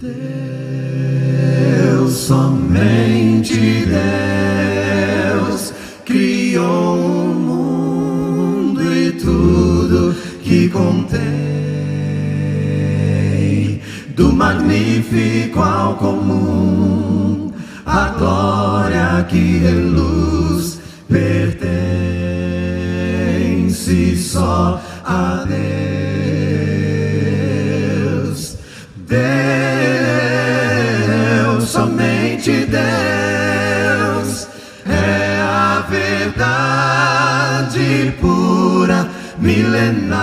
Deus, somente Deus, criou o mundo e tudo que contém. Do magnífico ao comum, a glória que reluz pertence só a Deus. Deus, somente Deus, é a verdade pura, milenar.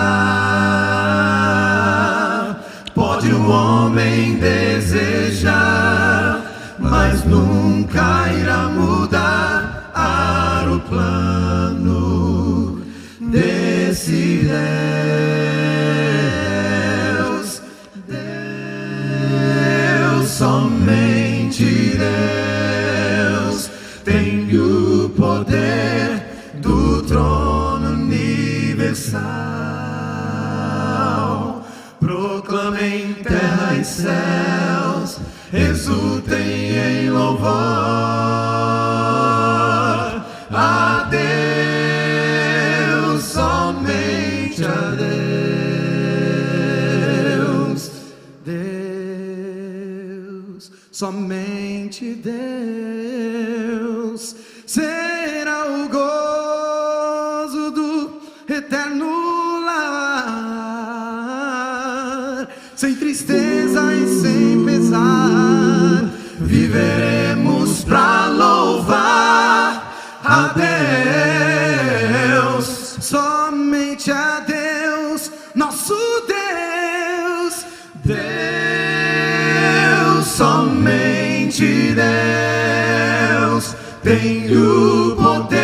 Pode o homem desejar, mas nunca irá mudar o plano desse Deus. Deus, somente Deus, tem o poder do trono universal. Proclamem terra e céus, exultem em louvor a Deus, somente a Deus. Deus, somente Deus, será o gozo do eterno lar. Sem tristeza e sem pesar, viveremos pra louvar a Deus, somente a Deus, nosso Deus. Deus, somente Deus, tem o poder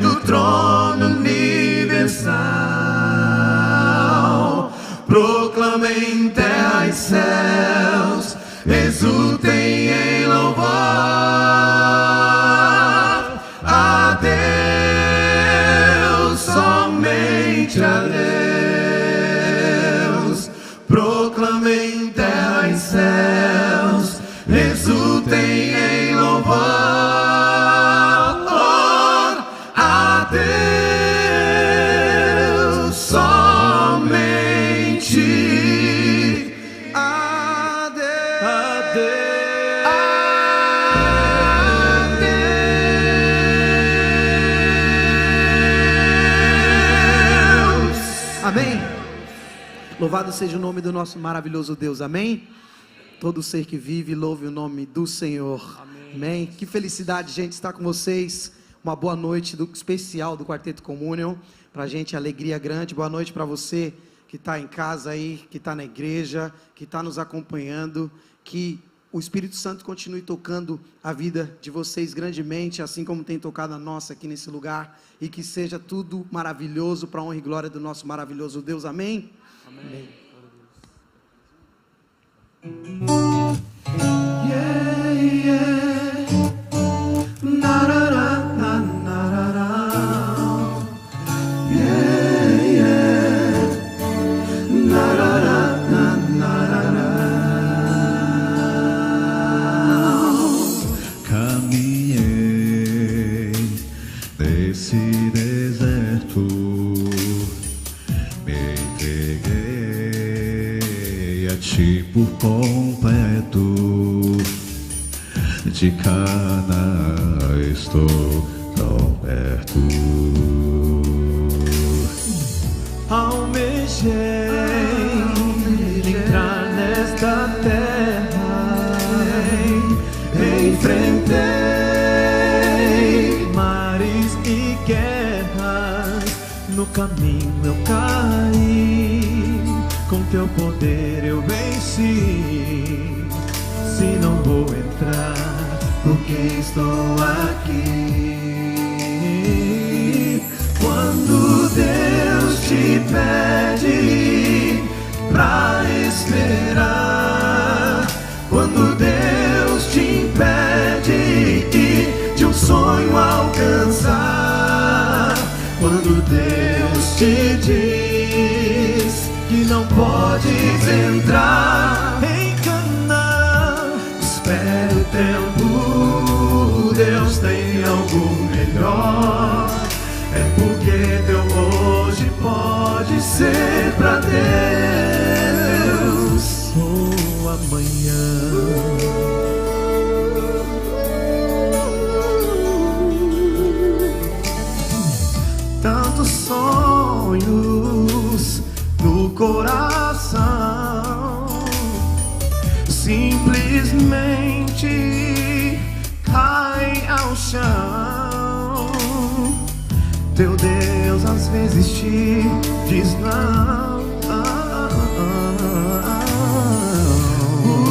do trono universal. Proclamem terra e céus, exultem em louvor a Deus, somente a Deus. Proclamem terra e céus, exultem em louvor a Deus, somente a Deus. A Deus. Amém. Louvado seja o nome do nosso maravilhoso Deus. Amém. Todo ser que vive, louve o nome do Senhor. Amém. Amém. Que felicidade, gente, estar com vocês. Uma boa noite especial do Quarteto Communion. Pra gente, alegria grande. Boa noite para você que está em casa aí, que está na igreja, que está nos acompanhando. Que o Espírito Santo continue tocando a vida de vocês grandemente, assim como tem tocado a nossa aqui nesse lugar. E que seja tudo maravilhoso para a honra e glória do nosso maravilhoso Deus. Amém? Amém. Yeah, yeah. Na-ra-ra, na-ra-ra. Yeah, yeah. Na-ra-ra, na-ra-ra. Caminhei nesse deserto, me entreguei a ti por completo. De Canaã estou tão perto. Almejei entrar nesta terra, enfrentei mares e guerras. No caminho eu caí, com teu poder eu venci. Se não vou entrar, porque estou aqui. Quando Deus te pede pra esperar, quando Deus te impede de um sonho alcançar, quando Deus te diz que não podes entrar em ser pra Deus. Oh, amanhã. Tantos sonhos no coração simplesmente caem ao chão. Teu Deus às vezes te diz não.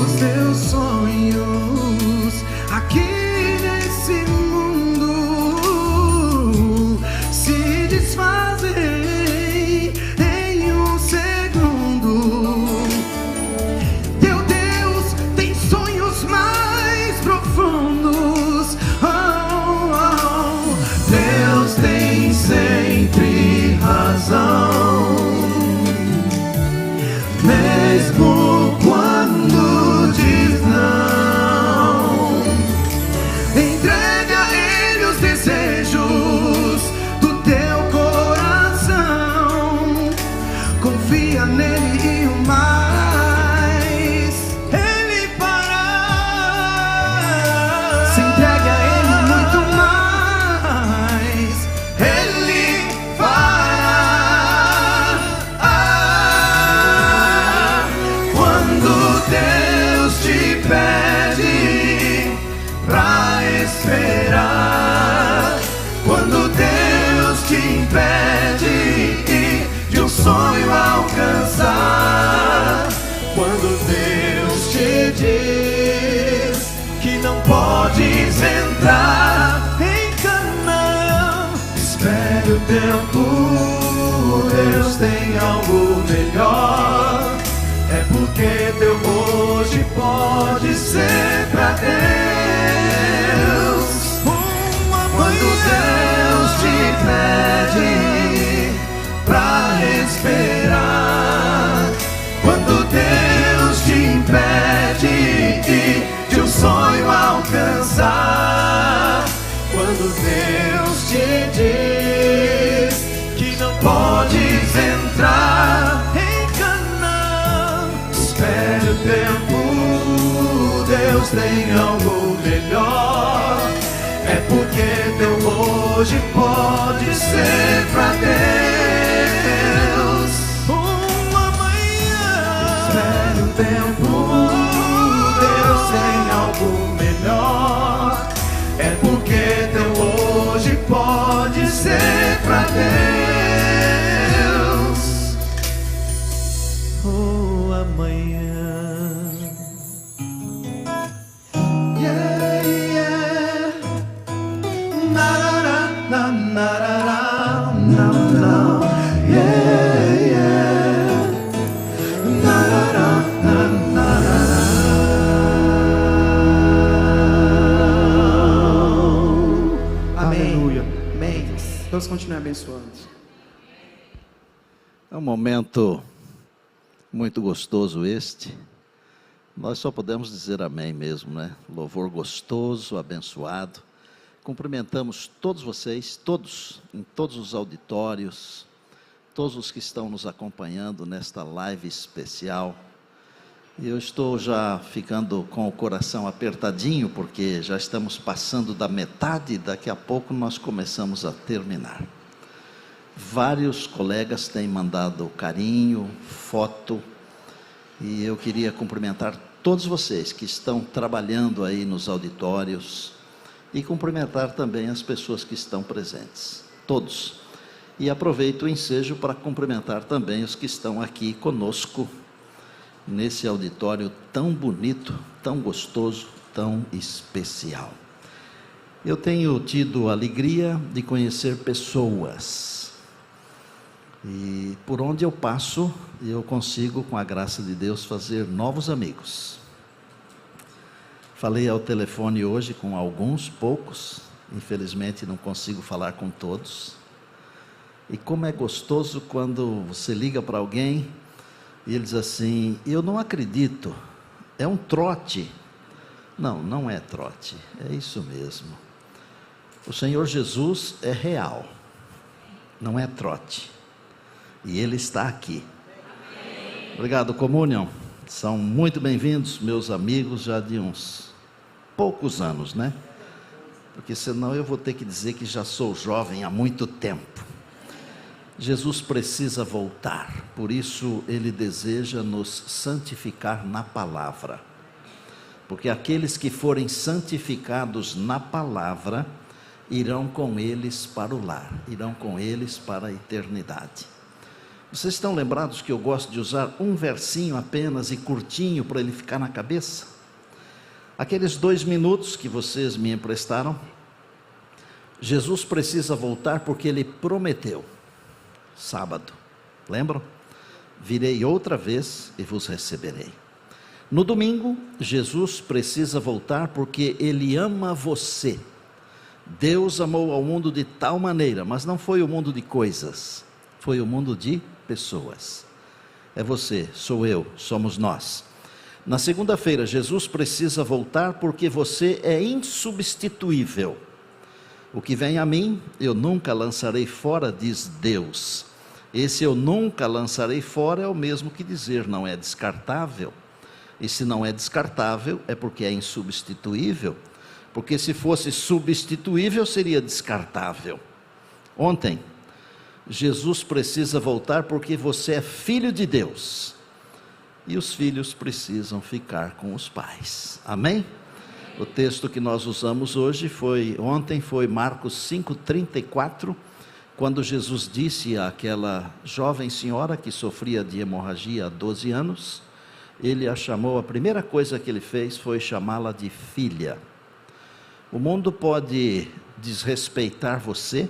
Os teus sonhos aqui nesse mundo se desfazem em um segundo. Teu Deus tem sonhos mais profundos. Deus tem sempre razão, mesmo quando diz não. Entrega a Ele os desejos do teu coração. Confia nele e o mais Ele fará. Se entregue a Ele muito mais, Ele fará. Quando Deus te pede pra esperar, quando Deus te impede de um sonho alcançar, quando Deus te diz que não podes entrar em Canaã, espere o tempo, Deus tem algo melhor. É porque teu hoje pode ser pra Deus. Quando Deus te pede pra esperar, quando Deus te impede de um sonho alcançar, quando Deus te diz que não podes entrar em Canaã, espere o tempo, Deus tem algo melhor. É porque teu hoje pode ser pra Deus. Amanhã, espere o tempo, Deus tem algo melhor. É porque teu hoje pode ser pra Deus. Oh, amanhã. Yeah, yeah. Na, na, na, na, na, na. Yeah, yeah. Na, na, na, na, na. Amém. Aleluia. Amém. Deus continue abençoando. É um momento muito gostoso este. Nós só podemos dizer amém mesmo, né? Louvor gostoso, abençoado. Cumprimentamos todos vocês, todos, em todos os auditórios, todos os que estão nos acompanhando nesta live especial. E eu estou já ficando com o coração apertadinho, porque já estamos passando da metade, daqui a pouco nós começamos a terminar. Vários colegas têm mandado carinho, foto, e eu queria cumprimentar todos vocês que estão trabalhando aí nos auditórios, e cumprimentar também as pessoas que estão presentes, todos. E aproveito o ensejo para cumprimentar também os que estão aqui conosco, nesse auditório tão bonito, tão gostoso, tão especial. Eu tenho tido a alegria de conhecer pessoas, e por onde eu passo, eu consigo, com a graça de Deus, fazer novos amigos. Falei ao telefone hoje com alguns, poucos, infelizmente não consigo falar com todos. E como é gostoso quando você liga para alguém e ele diz assim: eu não acredito, é um trote. Não, não é trote, é isso mesmo. O Senhor Jesus é real, não é trote. e Ele está aqui. Obrigado, Comunhão. São muito bem-vindos, meus amigos, já de uns poucos anos, né? Porque senão eu vou ter que dizer que já sou jovem há muito tempo. Jesus precisa voltar, por isso Ele deseja nos santificar na palavra. Porque aqueles que forem santificados na palavra, irão com eles para o lar, irão com eles para a eternidade. Vocês estão lembrados que eu gosto de usar um versinho apenas e curtinho para ele ficar na cabeça? Aqueles 2 minutos que vocês me emprestaram, Jesus precisa voltar porque Ele prometeu, sábado, lembram? Virei outra vez e vos receberei. No domingo, Jesus precisa voltar porque Ele ama você. Deus amou ao mundo de tal maneira, mas não foi o mundo de coisas, foi o mundo de pessoas. É você, sou eu, somos nós. Na segunda-feira, Jesus precisa voltar porque você é insubstituível. O que vem a mim, eu nunca lançarei fora, diz Deus. Esse eu nunca lançarei fora é o mesmo que dizer não é descartável. E se não é descartável, é porque é insubstituível. Porque se fosse substituível, seria descartável. Ontem, Jesus precisa voltar porque você é filho de Deus. E os filhos precisam ficar com os pais. Amém? O texto que nós usamos ontem foi Marcos 5,34, quando Jesus disse àquela jovem senhora que sofria de hemorragia há 12 anos, Ele a chamou, a primeira coisa que Ele fez foi chamá-la de filha. O mundo pode desrespeitar você,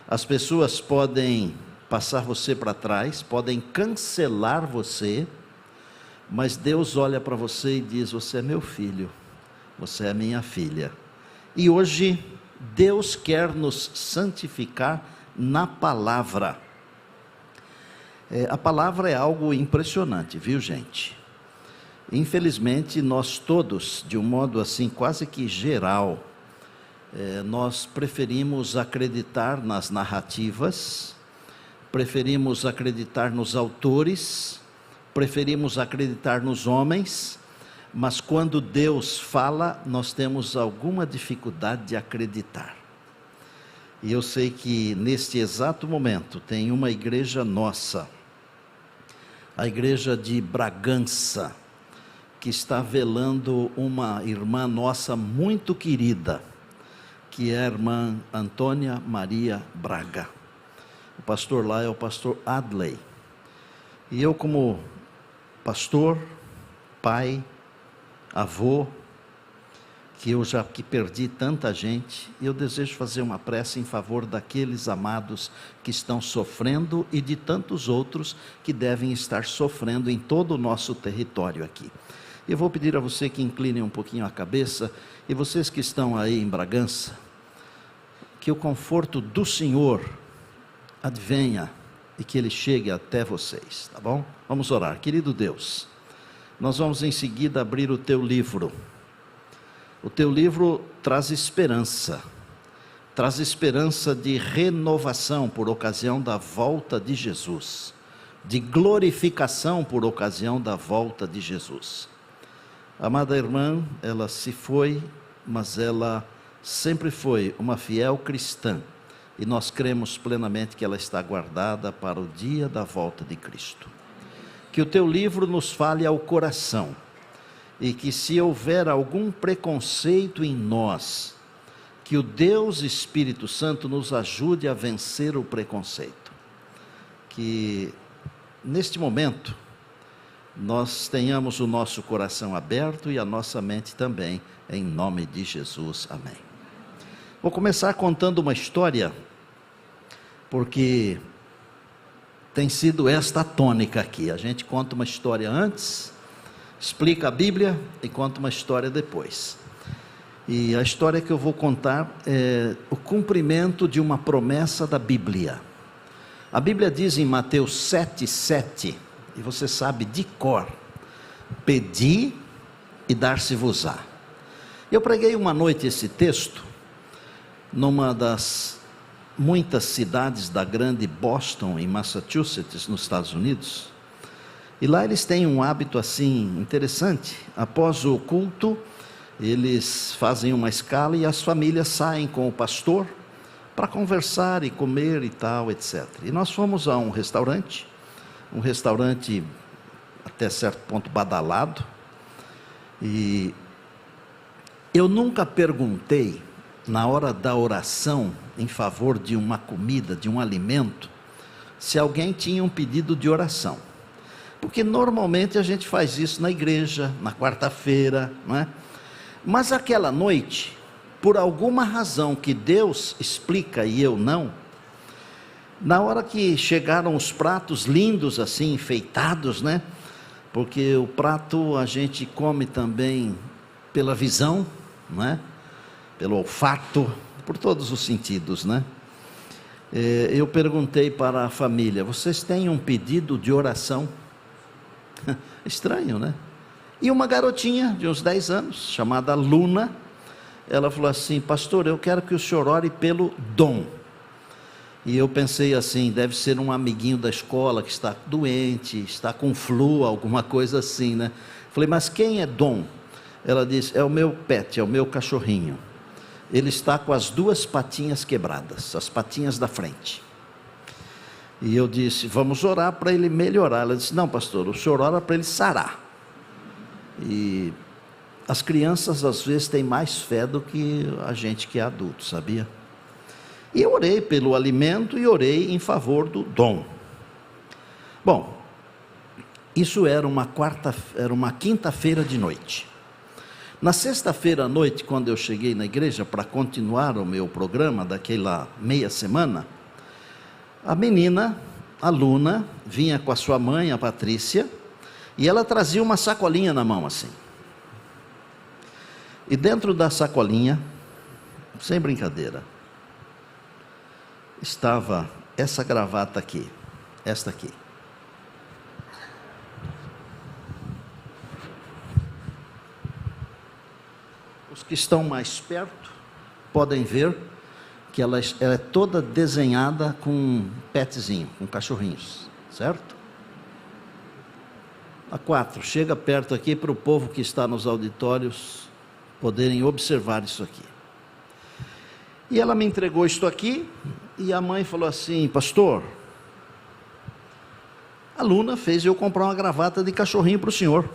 as pessoas podem passar você para trás, podem cancelar você, mas Deus olha para você e diz: você é meu filho, você é minha filha. E hoje Deus quer nos santificar na palavra. A palavra é algo impressionante, viu, gente? Infelizmente nós todos, de um modo assim quase que geral, nós preferimos acreditar nas narrativas, preferimos acreditar nos autores, preferimos acreditar nos homens, mas quando Deus fala, nós temos alguma dificuldade de acreditar. E eu sei que neste exato momento tem uma igreja nossa, a igreja de Bragança, que está velando uma irmã nossa muito querida, que é a irmã Antônia Maria Braga. O pastor lá é o pastor Adley. E eu, como pastor, pai, avô, que perdi tanta gente, eu desejo fazer uma prece em favor daqueles amados que estão sofrendo e de tantos outros que devem estar sofrendo em todo o nosso território aqui. Eu vou pedir a você que incline um pouquinho a cabeça, e vocês que estão aí em Bragança, que o conforto do Senhor advenha e que Ele chegue até vocês, tá bom? Vamos orar. Querido Deus, nós vamos em seguida abrir o Teu livro. O Teu livro traz esperança de renovação por ocasião da volta de Jesus, de glorificação por ocasião da volta de Jesus. Amada irmã, ela se foi, mas ela sempre foi uma fiel cristã, e nós cremos plenamente que ela está guardada para o dia da volta de Cristo. Que o Teu livro nos fale ao coração, e que se houver algum preconceito em nós, que o Deus Espírito Santo nos ajude a vencer o preconceito. Que neste momento nós tenhamos o nosso coração aberto e a nossa mente também, em nome de Jesus, amém. Vou começar contando uma história, porque tem sido esta a tônica aqui. A gente conta uma história antes, explica a Bíblia e conta uma história depois. E a história que eu vou contar é o cumprimento de uma promessa da Bíblia. A Bíblia diz em Mateus 7,7, e você sabe de cor: pedi e dar-se-vos-á. Eu preguei uma noite esse texto, numa das muitas cidades da grande Boston, em Massachusetts, nos Estados Unidos. E lá eles têm um hábito assim interessante. Após o culto, eles fazem uma escala e as famílias saem com o pastor para conversar e comer e tal, etc. E nós fomos a um restaurante até certo ponto badalado, e eu nunca perguntei, na hora da oração, em favor de uma comida, de um alimento, se alguém tinha um pedido de oração. Porque normalmente a gente faz isso na igreja, na quarta-feira, não é? Mas aquela noite, por alguma razão que Deus explica e eu não, na hora que chegaram os pratos lindos assim, enfeitados, né? Porque o prato a gente come também pela visão, não é? Pelo olfato, por todos os sentidos, né? Eu perguntei para a família: vocês têm um pedido de oração? Estranho, né? E uma garotinha de uns 10 anos, chamada Luna, ela falou assim: pastor, eu quero que o senhor ore pelo Dom. E eu pensei assim, deve ser um amiguinho da escola que está doente, está com flu, alguma coisa assim, né? Falei: mas quem é Dom? Ela disse: é o meu pet, é o meu cachorrinho. Ele está com as 2 patinhas quebradas, as patinhas da frente. E eu disse: vamos orar para ele melhorar. Ela disse: não, pastor, o senhor ora para ele sarar. E as crianças às vezes têm mais fé do que a gente que é adulto, sabia? E eu orei pelo alimento e orei em favor do Dom. Bom, isso era uma quinta-feira de noite. Na sexta-feira à noite, quando eu cheguei na igreja para continuar o meu programa daquela meia semana, a menina, a Luna, vinha com a sua mãe, a Patrícia, e ela trazia uma sacolinha na mão assim. E dentro da sacolinha, sem brincadeira, estava essa gravata aqui, esta aqui. Os que estão mais perto podem ver que ela é toda desenhada com um petzinho, com cachorrinhos, certo? A 4, chega perto aqui para o povo que está nos auditórios poderem observar isso aqui. E ela me entregou isto aqui, e a mãe falou assim: pastor, a Luna fez eu comprar uma gravata de cachorrinho para o senhor.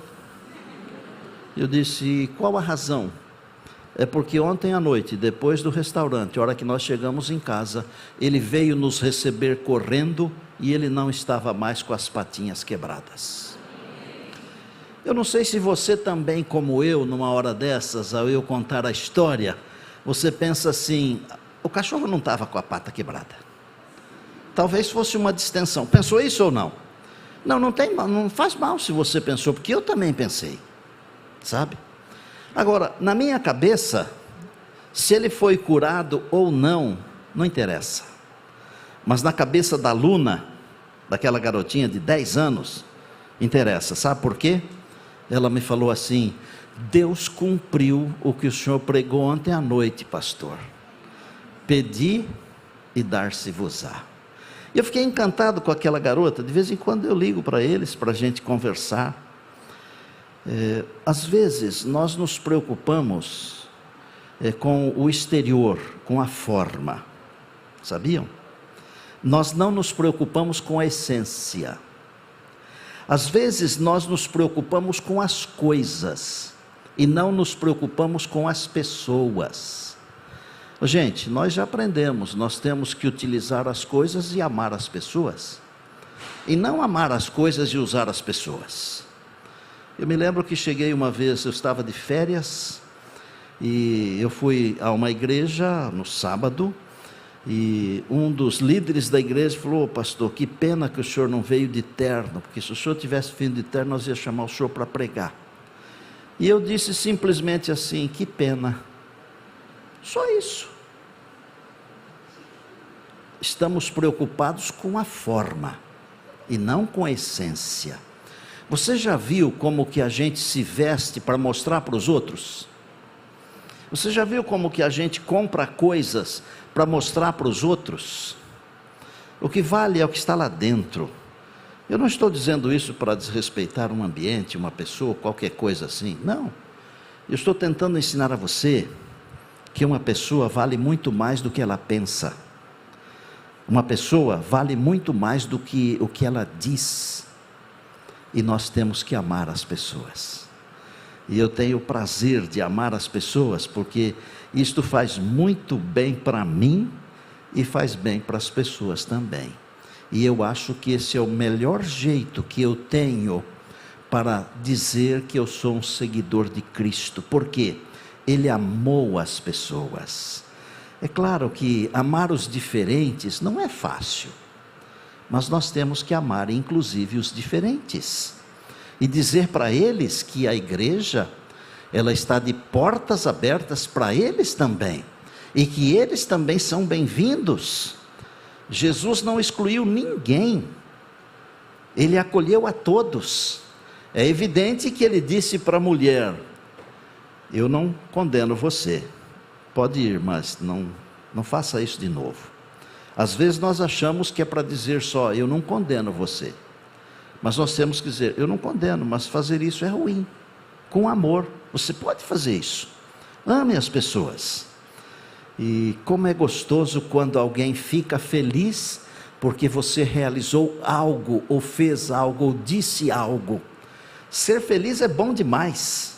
Eu disse: qual a razão? É porque ontem à noite, depois do restaurante, a hora que nós chegamos em casa, ele veio nos receber correndo e ele não estava mais com as patinhas quebradas. Eu não sei se você também, como eu, numa hora dessas, ao eu contar a história, você pensa assim: o cachorro não estava com a pata quebrada. Talvez fosse uma distensão. Pensou isso ou não? Não, não faz mal se você pensou, porque eu também pensei, sabe? Agora, na minha cabeça, se ele foi curado ou não, não interessa. Mas na cabeça da Luna, daquela garotinha de 10 anos, interessa. Sabe por quê? Ela me falou assim: Deus cumpriu o que o senhor pregou ontem à noite, pastor. Pedi e dar-se-vos-á. E eu fiquei encantado com aquela garota. De vez em quando eu ligo para eles, para a gente conversar. Às vezes nós nos preocupamos com o exterior, com a forma, sabiam? Nós não nos preocupamos com a essência. Às vezes nós nos preocupamos com as coisas e não nos preocupamos com as pessoas. Gente, nós já aprendemos, nós temos que utilizar as coisas e amar as pessoas, e não amar as coisas e usar as pessoas. Eu me lembro que cheguei uma vez, eu estava de férias, e eu fui a uma igreja no sábado, e um dos líderes da igreja falou: pastor, que pena que o senhor não veio de terno, porque se o senhor tivesse vindo de terno, nós ia chamar o senhor para pregar. E eu disse simplesmente assim: que pena. Só isso. Estamos preocupados com a forma e não com a essência. Você já viu como que a gente se veste para mostrar para os outros? Você já viu como que a gente compra coisas para mostrar para os outros? O que vale é o que está lá dentro. Eu não estou dizendo isso para desrespeitar um ambiente, uma pessoa, qualquer coisa assim. Não. Eu estou tentando ensinar a você que uma pessoa vale muito mais do que ela pensa. Uma pessoa vale muito mais do que o que ela diz. E nós temos que amar as pessoas. E eu tenho o prazer de amar as pessoas, porque isto faz muito bem para mim e faz bem para as pessoas também. E eu acho que esse é o melhor jeito que eu tenho para dizer que eu sou um seguidor de Cristo. Por quê? Ele amou as pessoas. É claro que amar os diferentes não é fácil, mas nós temos que amar inclusive os diferentes. E dizer para eles que a igreja, ela está de portas abertas para eles também. E que eles também são bem-vindos. Jesus não excluiu ninguém. Ele acolheu a todos. É evidente que ele disse para a mulher: eu não condeno você. Pode ir, mas não faça isso de novo. Às vezes nós achamos que é para dizer só: eu não condeno você. Mas nós temos que dizer: eu não condeno, mas fazer isso é ruim. Com amor, você pode fazer isso. Ame as pessoas. E como é gostoso quando alguém fica feliz porque você realizou algo, ou fez algo, ou disse algo. Ser feliz é bom demais,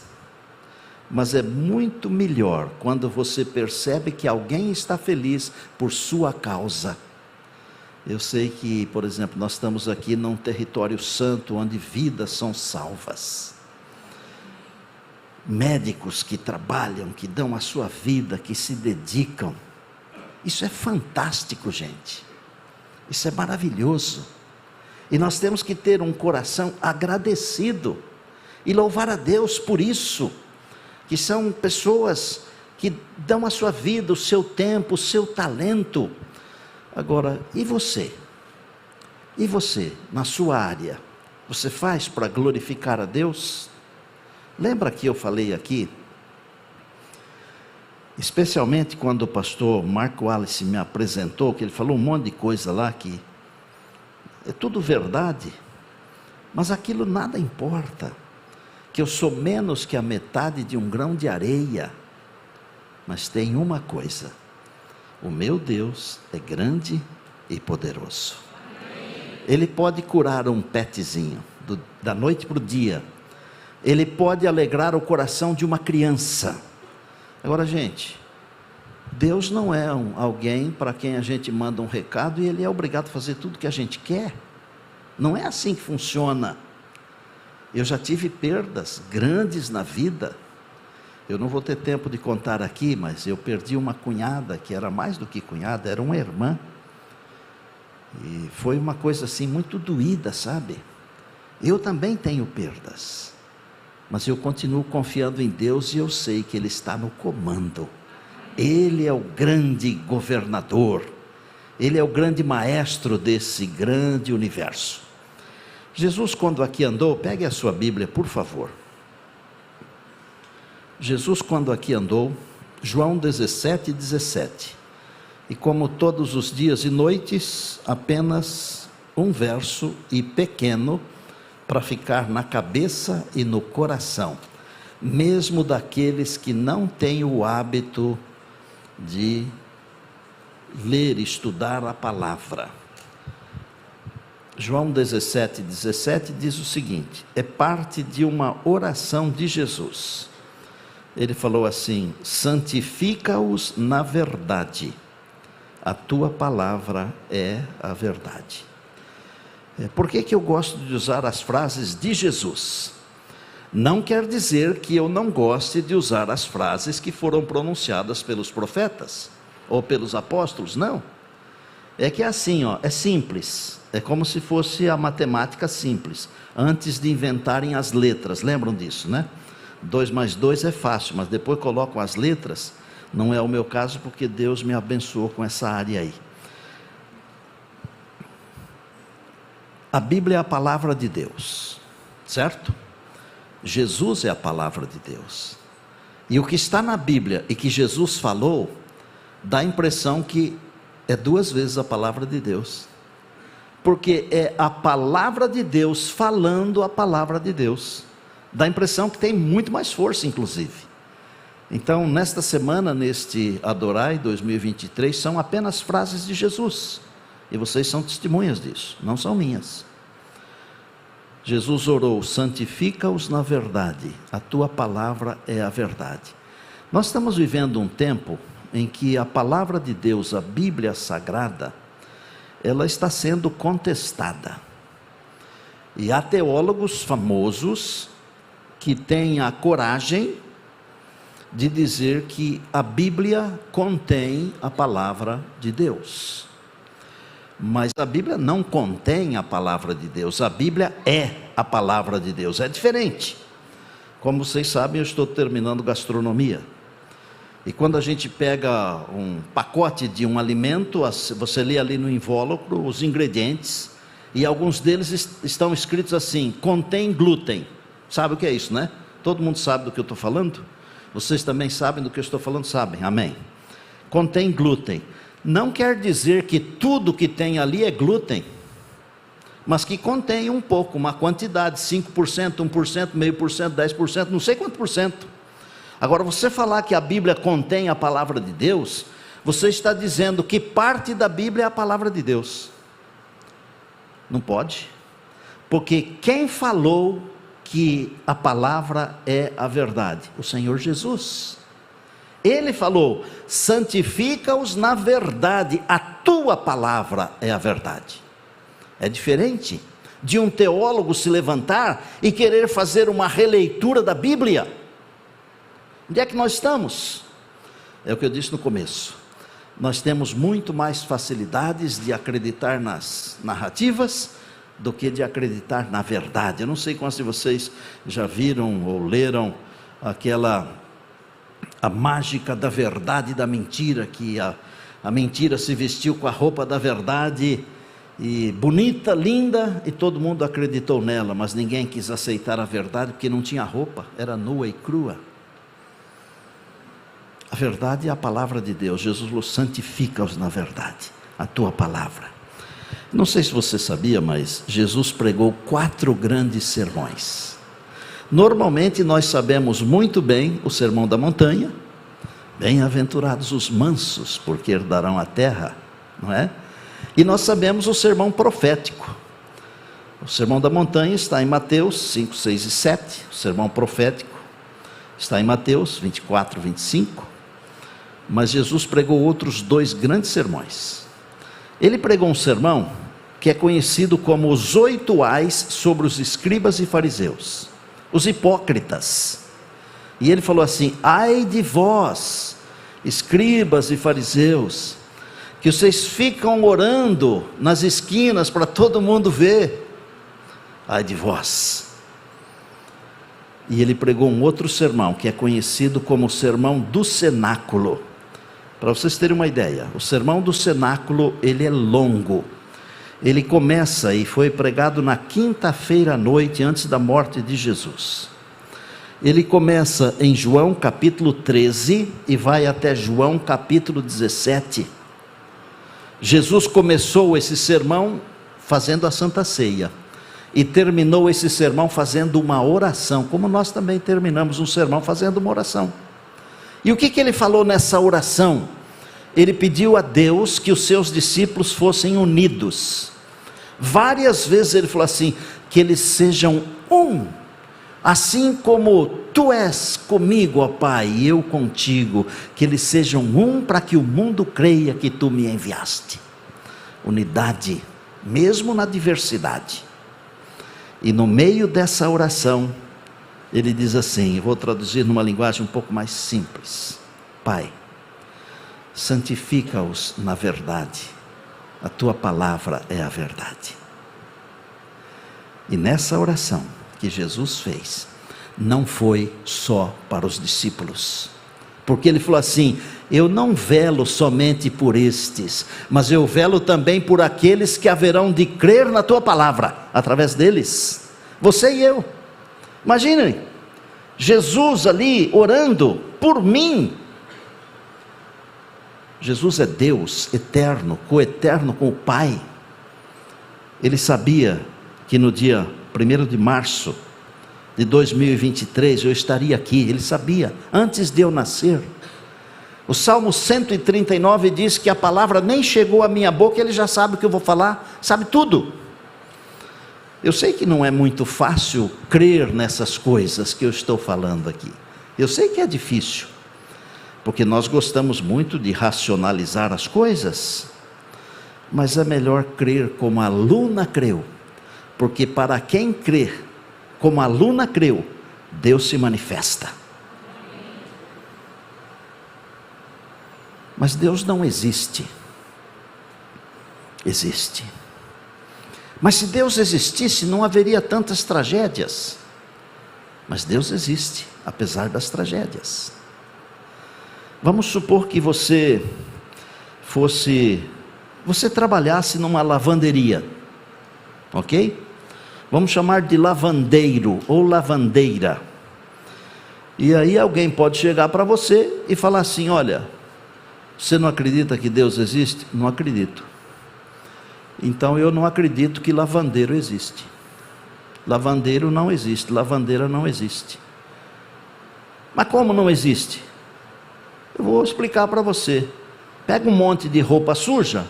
mas é muito melhor quando você percebe que alguém está feliz por sua causa. Eu sei que, por exemplo, nós estamos aqui num território santo, onde vidas são salvas. Médicos que trabalham, que dão a sua vida, que se dedicam. Isso é fantástico, gente. Isso é maravilhoso. E nós temos que ter um coração agradecido e louvar a Deus por isso. Que são pessoas que dão a sua vida, o seu tempo, o seu talento. Agora, e você? E você, na sua área? Você faz para glorificar a Deus? Lembra que eu falei aqui? Especialmente quando o pastor Marco Wallace me apresentou, que ele falou um monte de coisa lá que é tudo verdade, mas aquilo nada importa. Que eu sou menos que a metade de um grão de areia. Mas tem uma coisa: o meu Deus é grande e poderoso. Ele pode curar um petzinho, da noite para o dia. Ele pode alegrar o coração de uma criança. Agora, gente, Deus não é alguém para quem a gente manda um recado e Ele é obrigado a fazer tudo que a gente quer. Não é assim que funciona. Eu já tive perdas grandes na vida. Eu não vou ter tempo de contar aqui, mas eu perdi uma cunhada, que era mais do que cunhada, era uma irmã. E foi uma coisa assim muito doída, sabe? Eu também tenho perdas, mas eu continuo confiando em Deus e eu sei que Ele está no comando. Ele é o grande governador, Ele é o grande maestro desse grande universo. Jesus, quando aqui andou, pegue a sua Bíblia, por favor. Jesus, quando aqui andou, João 17:17. E como todos os dias e noites, apenas um verso e pequeno, para ficar na cabeça e no coração, mesmo daqueles que não têm o hábito de ler e estudar a palavra. João 17:17 diz o seguinte, é parte de uma oração de Jesus. Ele falou assim: santifica-os na verdade, a tua palavra é a verdade. Por que eu gosto de usar as frases de Jesus? Não quer dizer que eu não goste de usar as frases que foram pronunciadas pelos profetas ou pelos apóstolos, não. É que é assim, é simples, é como se fosse a matemática simples, antes de inventarem as letras, lembram disso, né? 2 mais 2 é fácil, mas depois colocam as letras. Não é o meu caso, porque Deus me abençoou com essa área aí. A Bíblia é a palavra de Deus, certo? Jesus é a palavra de Deus. E o que está na Bíblia e que Jesus falou, dá a impressão que é 2 vezes a palavra de Deus. Porque é a palavra de Deus falando a palavra de Deus. Dá a impressão que tem muito mais força, inclusive. Então, nesta semana, neste Adorai 2023, são apenas frases de Jesus. E vocês são testemunhas disso, não são minhas. Jesus orou: santifica-os na verdade, a tua palavra é a verdade. Nós estamos vivendo um tempo em que a palavra de Deus, a Bíblia Sagrada, ela está sendo contestada. E há teólogos famosos que têm a coragem de dizer que a Bíblia contém a palavra de Deus. Mas a Bíblia não contém a palavra de Deus, a Bíblia é a palavra de Deus, é diferente. Como vocês sabem, eu estou terminando gastronomia. E quando a gente pega um pacote de um alimento, você lê ali no invólucro os ingredientes, e alguns deles estão escritos assim: contém glúten. Sabe o que é isso, né? Todo mundo sabe do que eu estou falando? Vocês também sabem do que eu estou falando? Sabem, amém. Contém glúten. Não quer dizer que tudo que tem ali é glúten, mas que contém um pouco, uma quantidade, 5%, 1%, meio por cento, 10%, não sei quanto por cento. Agora, você falar que a Bíblia contém a palavra de Deus, você está dizendo que parte da Bíblia é a palavra de Deus. Não pode, porque quem falou que a palavra é a verdade? O Senhor Jesus. Ele falou: santifica-os na verdade, a tua palavra é a verdade. É diferente de um teólogo se levantar e querer fazer uma releitura da Bíblia. Onde é que nós estamos? É o que eu disse no começo. Nós temos muito mais facilidades de acreditar nas narrativas do que de acreditar na verdade. Eu não sei quantos de vocês já viram ou leram a mágica da verdade e da mentira, que a mentira se vestiu com a roupa da verdade, e bonita, linda, e todo mundo acreditou nela, mas ninguém quis aceitar a verdade, porque não tinha roupa, era nua e crua. A verdade é a palavra de Deus. Jesus falou: santifica-os na verdade, a tua palavra. Não sei se você sabia, mas Jesus pregou 4 grandes sermões. Normalmente nós sabemos muito bem o Sermão da Montanha: bem-aventurados os mansos, porque herdarão a terra, não é? E nós sabemos o sermão profético. O Sermão da Montanha está em Mateus 5, 6 e 7. O sermão profético está em Mateus 24, 25. Mas Jesus pregou outros 2 grandes sermões. Ele pregou um sermão que é conhecido como os 8 ais sobre os escribas e fariseus, os hipócritas. E ele falou assim: ai de vós, escribas e fariseus, que vocês ficam orando nas esquinas para todo mundo ver. Ai de vós. E ele pregou um outro sermão que é conhecido como o sermão do cenáculo. Para vocês terem uma ideia, o sermão do cenáculo, ele é longo. Ele começa e foi pregado na quinta-feira à noite, antes da morte de Jesus. Ele começa em João capítulo 13 e vai até João capítulo 17. Jesus começou esse sermão fazendo a Santa Ceia e terminou esse sermão fazendo uma oração, como nós também terminamos um sermão fazendo uma oração. E o que ele falou nessa oração? Ele pediu a Deus que os seus discípulos fossem unidos. Várias vezes ele falou assim: que eles sejam um, assim como tu és comigo, ó Pai, e eu contigo, que eles sejam um, para que o mundo creia que tu me enviaste. Unidade, mesmo na diversidade. E no meio dessa oração, ele diz assim, eu vou traduzir numa linguagem um pouco mais simples: Pai, santifica-os na verdade, a tua palavra é a verdade. E nessa oração que Jesus fez, não foi só para os discípulos, porque ele falou assim: eu não velo somente por estes, mas eu velo também por aqueles que haverão de crer na tua palavra, através deles, você e eu. Imaginem, Jesus ali orando por mim. Jesus é Deus eterno, coeterno com o Pai. Ele sabia que no dia 1º de março de 2023 eu estaria aqui. Ele sabia, antes de eu nascer. O Salmo 139 diz que a palavra nem chegou à minha boca, ele já sabe o que eu vou falar, sabe tudo. Eu sei que não é muito fácil crer nessas coisas que eu estou falando aqui. Eu sei que é difícil, porque nós gostamos muito de racionalizar as coisas, mas é melhor crer como a Luna creu, porque para quem crer como a Luna creu, Deus se manifesta. Mas Deus não existe. Existe. Mas se Deus existisse, não haveria tantas tragédias. Mas Deus existe, apesar das tragédias. Vamos supor que você trabalhasse numa lavanderia, ok? Vamos chamar de lavandeiro ou lavandeira. E aí alguém pode chegar para você e falar assim: olha, você não acredita que Deus existe? Não acredito. Então eu não acredito que lavandeiro existe. Lavandeiro não existe, lavandeira não existe. Mas como não existe? Eu vou explicar para você. Pega um monte de roupa suja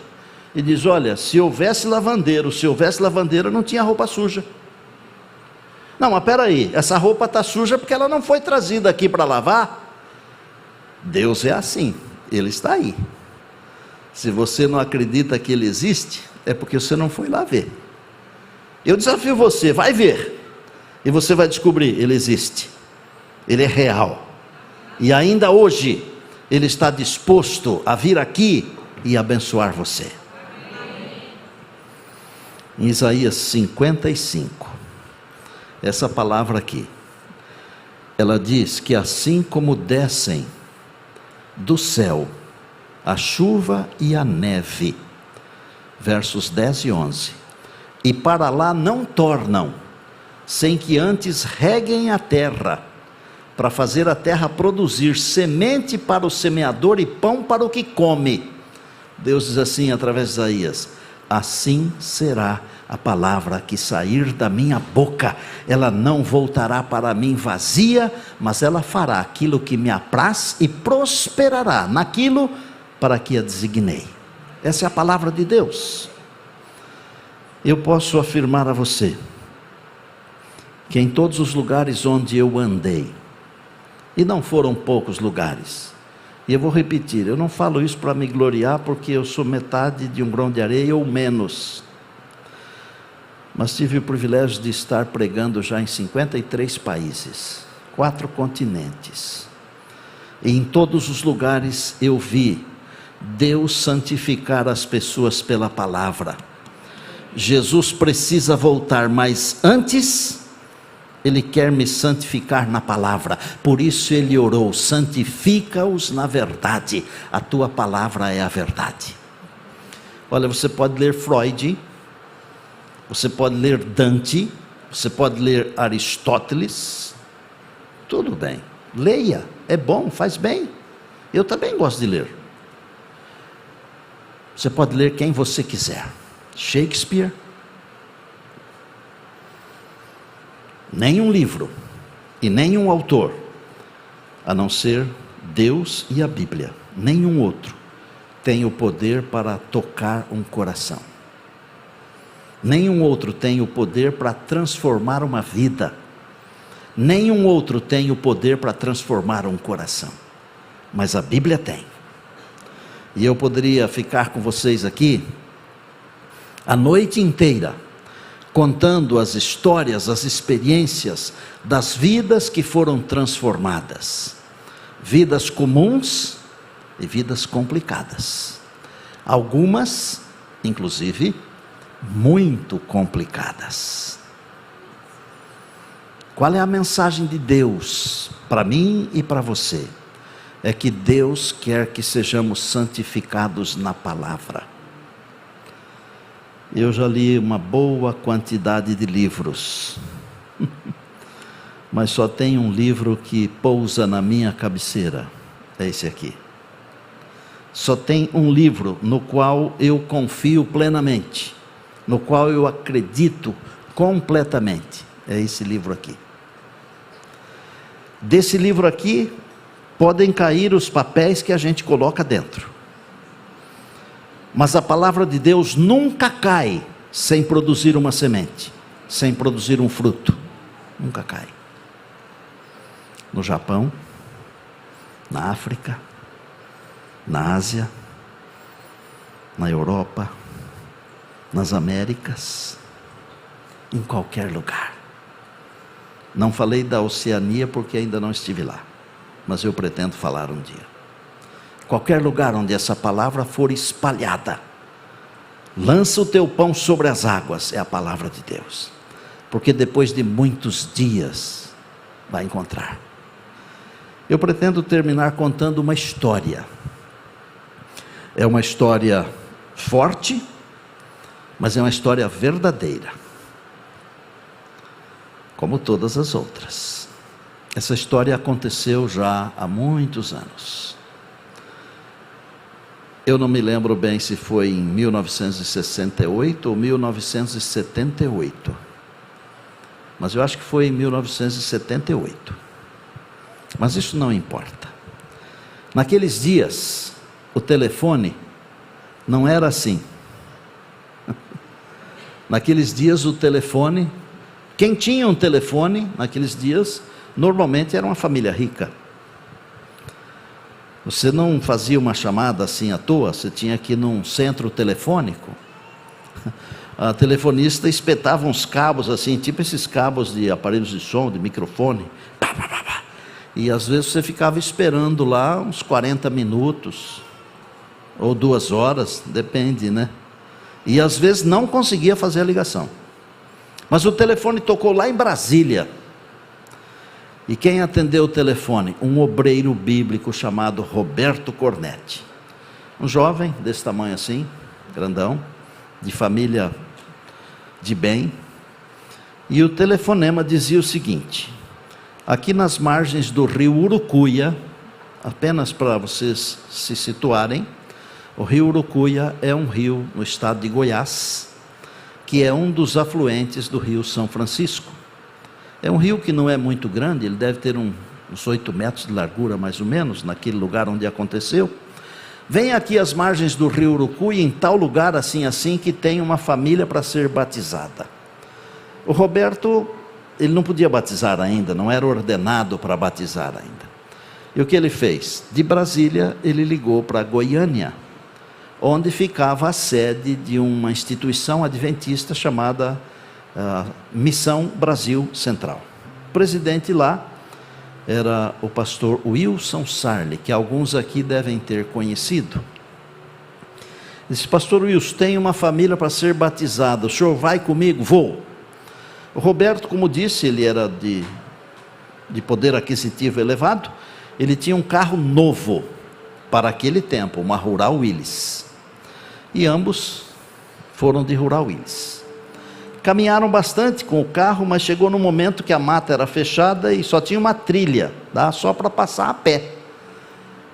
e diz: olha, se houvesse lavandeira, não tinha roupa suja. Não, mas espera aí, essa roupa está suja porque ela não foi trazida aqui para lavar. Deus é assim, Ele está aí. Se você não acredita que Ele existe, é porque você não foi lá ver. Eu desafio você, vai ver, e você vai descobrir: Ele existe, Ele é real, e ainda hoje Ele está disposto a vir aqui e abençoar você. Em Isaías 55, essa palavra aqui, ela diz que assim como descem do céu a chuva e a neve, versos 10 e 11, e para lá não tornam, sem que antes reguem a terra, para fazer a terra produzir semente para o semeador e pão para o que come. Deus diz assim através de Isaías: assim será a palavra que sair da minha boca, ela não voltará para mim vazia, mas ela fará aquilo que me apraz e prosperará naquilo para que a designei. Essa é a palavra de Deus. Eu posso afirmar a você que em todos os lugares onde eu andei, e não foram poucos lugares, e eu vou repetir, eu não falo isso para me gloriar, porque eu sou metade de um grão de areia ou menos, mas tive o privilégio de estar pregando já em 53 países, 4 continentes, e em todos os lugares eu vi Deus santificar as pessoas pela palavra. Jesus precisa voltar, mas antes Ele quer me santificar na palavra. Por isso Ele orou: santifica-os na verdade, a tua palavra é a verdade. Olha, você pode ler Freud, você pode ler Dante, você pode ler Aristóteles, tudo bem, leia, é bom, faz bem, eu também gosto de ler. Você pode ler quem você quiser, Shakespeare, nenhum livro e nenhum autor, a não ser Deus e a Bíblia, nenhum outro tem o poder para tocar um coração, nenhum outro tem o poder para transformar uma vida, nenhum outro tem o poder para transformar um coração, mas a Bíblia tem. E eu poderia ficar com vocês aqui a noite inteira contando as histórias, as experiências das vidas que foram transformadas, vidas comuns e vidas complicadas, algumas inclusive muito complicadas. Qual é a mensagem de Deus para mim e para você? É que Deus quer que sejamos santificados na palavra. Eu já li uma boa quantidade de livros, mas só tem um livro que pousa na minha cabeceira, é esse aqui. Só tem um livro no qual eu confio plenamente, no qual eu acredito completamente, é esse livro aqui. Desse livro aqui, podem cair os papéis que a gente coloca dentro, mas a palavra de Deus nunca cai sem produzir uma semente, sem produzir um fruto, nunca cai. No Japão, na África, na Ásia, na Europa, nas Américas, em qualquer lugar. Não falei da Oceania porque ainda não estive lá, mas eu pretendo falar um dia. Qualquer lugar onde essa palavra for espalhada, lança o teu pão sobre as águas, é a palavra de Deus, porque depois de muitos dias vai encontrar. Eu pretendo terminar contando uma história. É uma história forte, mas é uma história verdadeira, como todas as outras. Essa história aconteceu já há muitos anos. Eu não me lembro bem se foi em 1968 ou 1978, mas eu acho que foi em 1978. Mas isso não importa. Naqueles dias, o telefone não era assim. Naqueles dias o telefone, quem tinha um telefone naqueles dias, normalmente era uma família rica. Você não fazia uma chamada assim à toa, você tinha que ir num centro telefônico. A telefonista espetava uns cabos assim, tipo esses cabos de aparelhos de som, de microfone. E às vezes você ficava esperando lá uns 40 minutos, ou 2 horas, depende, né? E às vezes não conseguia fazer a ligação. Mas o telefone tocou lá em Brasília. E quem atendeu o telefone? Um obreiro bíblico chamado Roberto Cornetti. Um jovem desse tamanho assim, grandão, de família de bem. E o telefonema dizia o seguinte: aqui nas margens do rio Urucuia, apenas para vocês se situarem, o rio Urucuia é um rio no estado de Goiás, que é um dos afluentes do rio São Francisco. É um rio que não é muito grande, ele deve ter uns 8 metros de largura mais ou menos, naquele lugar onde aconteceu. Vem aqui às margens do rio Urucuia, em tal lugar assim, que tem uma família para ser batizada. O Roberto, ele não podia batizar ainda, não era ordenado para batizar ainda. E o que ele fez? De Brasília, ele ligou para Goiânia, onde ficava a sede de uma instituição adventista chamada Missão Brasil Central. O presidente lá era o pastor Wilson Sarli, que alguns aqui devem ter conhecido. Disse: pastor Wilson, tem uma família para ser batizada, o senhor vai comigo? Vou. O Roberto, como disse, ele era de poder aquisitivo elevado, ele tinha um carro novo, para aquele tempo, uma Rural Willys, e ambos foram de Rural Willys. Caminharam bastante com o carro, mas chegou no momento que a mata era fechada e só tinha uma trilha, só para passar a pé.